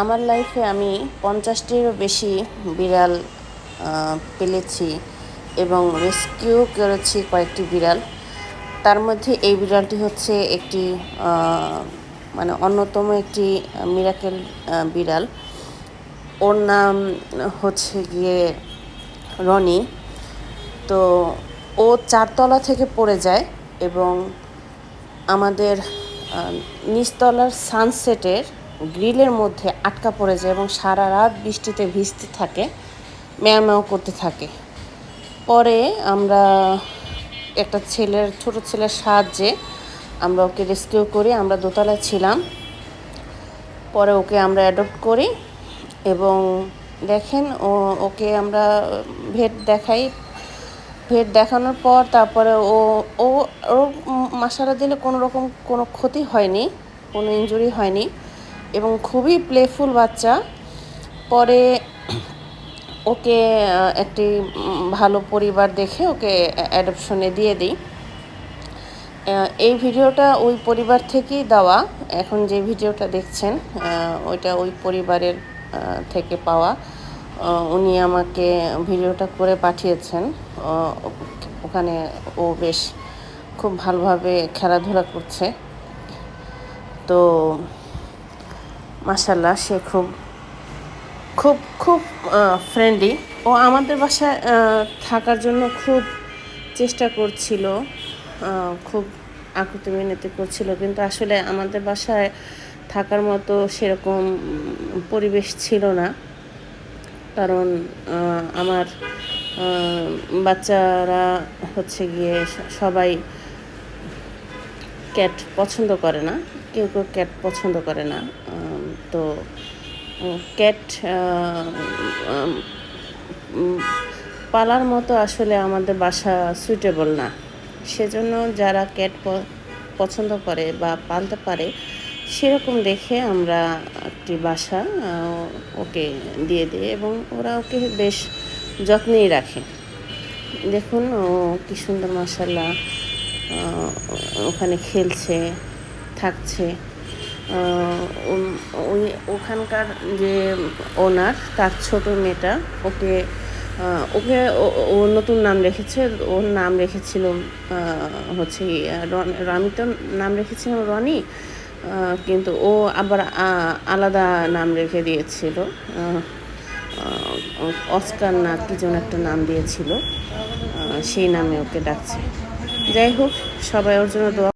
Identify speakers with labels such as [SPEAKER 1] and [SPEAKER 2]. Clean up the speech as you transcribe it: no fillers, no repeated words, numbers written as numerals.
[SPEAKER 1] আমার লাইফে আমি 50টিরও বেশি বিড়াল পেলেছি এবং রেস্কিউ করেছি কয়েকটি বিড়াল। তার মধ্যে এই বিড়ালটি হচ্ছে একটি মানে অন্যতম একটি মিরাকেল বিড়াল। ওর নাম হচ্ছে গিয়ে রনি। তো ও 4তলা থেকে পড়ে যায় এবং আমাদের নিচতলার সানসেটের গ্রিলের মধ্যে আটকা পড়ে যায় এবং সারা রাত বৃষ্টিতে ভিজতে থাকে, ম্যাও ম্যাও করতে থাকে। পরে আমরা একটা ছোট ছেলের সাহায্যে আমরা ওকে রেস্কিউ করি। আমরা দোতলায় ছিলাম। পরে ওকে আমরা অ্যাডপ্ট করি এবং দেখেন ওকে আমরা ভেট দেখানোর পর তারপরে ও ও ওর মাশাআল্লাহ দিলে কোনো ক্ষতি হয়নি, কোনো ইনজুরি হয়নি এবং খুবই প্লেফুল বাচ্চা। পরে ওকে একটি ভালো পরিবার দেখে ওকে অ্যাডপশনে দিয়ে দিই। এই ভিডিওটা ওই পরিবার থেকেই দেওয়া। এখন যে ভিডিওটা দেখছেন ওইটা ওই পরিবারের থেকে পাওয়া। উনি আমাকে ভিডিওটা করে পাঠিয়েছেন। ওখানে ও বেশ খুব ভালোভাবে খেলাধুলা করছে। তো মাশাআল্লাহ সে খুব খুব খুব ফ্রেন্ডলি। ও আমাদের বাসায় থাকার জন্য খুব চেষ্টা করছিল, খুব আকুতি মিনতি করছিল, কিন্তু আসলে আমাদের বাসায় থাকার মতো সেরকম পরিবেশ ছিল না। কারণ আমার বাচ্চারা হচ্ছে গিয়ে সবাই ক্যাট পছন্দ করে না, কেউ ক্যাট পছন্দ করে না। তো ক্যাট পালার মতো আসলে আমাদের বাসা সুইটেবল না। সেজন্য যারা ক্যাট পছন্দ করে বা পালতে পারে সেরকম দেখে আমরা একটি বাসা ওকে দিয়ে দিই এবং ওরা ওকে বেশ যত্নেই রাখে। দেখুন ও কি সুন্দর মাশাআল্লাহ ওখানে খেলছে, থাকছে। ওখানকার যে ওনার তার ছোট মেয়েটা ওকে ও নতুন নাম রেখেছে। ওর নাম রেখেছিল হচ্ছে আমি তো নাম রেখেছিলাম রনি, কিন্তু ও আবার আলাদা নাম রেখে দিয়েছিল, অস্কার না কি যেন একটা নাম দিয়েছিল, সেই নামে ওকে ডাকছে। যাই হোক, সবাই ওর জন্য দোয়া